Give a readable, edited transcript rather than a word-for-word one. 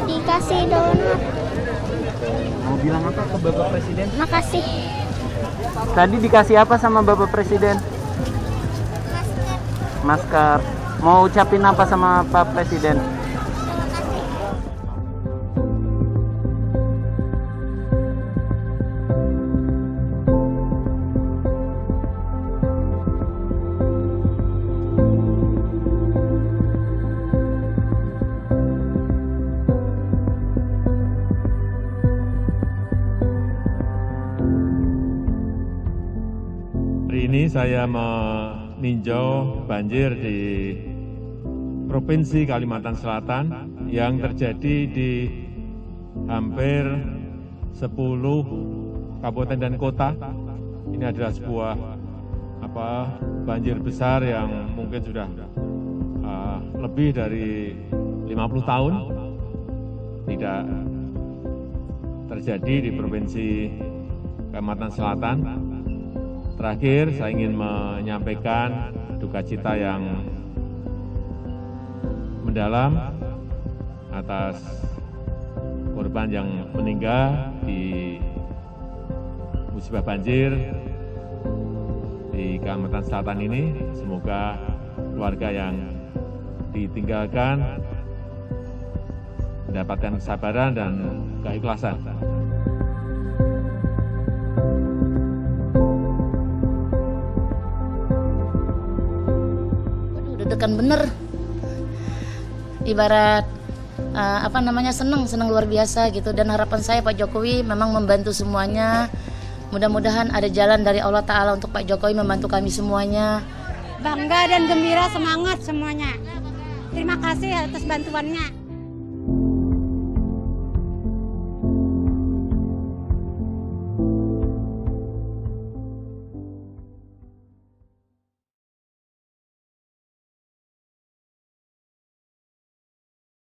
Dikasih donat. Mau bilang apa ke Bapak Presiden? Makasih. Tadi dikasih apa sama Bapak Presiden? Masker. Mau ucapin apa sama Pak Presiden? Hari ini saya meninjau banjir di Provinsi Kalimantan Selatan yang terjadi di hampir 10 kabupaten dan kota. Ini adalah sebuah banjir besar yang mungkin sudah lebih dari 50 tahun tidak terjadi di Provinsi Kalimantan Selatan. Terakhir, saya ingin menyampaikan duka cita yang mendalam atas korban yang meninggal di musibah banjir di Kalimantan Selatan ini. Semoga keluarga yang ditinggalkan mendapatkan kesabaran dan keikhlasan. Deg-degan bener, ibarat senang luar biasa gitu. Dan harapan saya Pak Jokowi memang membantu semuanya. Mudah-mudahan ada jalan dari Allah Ta'ala untuk Pak Jokowi membantu kami semuanya. Bangga dan gembira, semangat semuanya. Terima kasih atas bantuannya.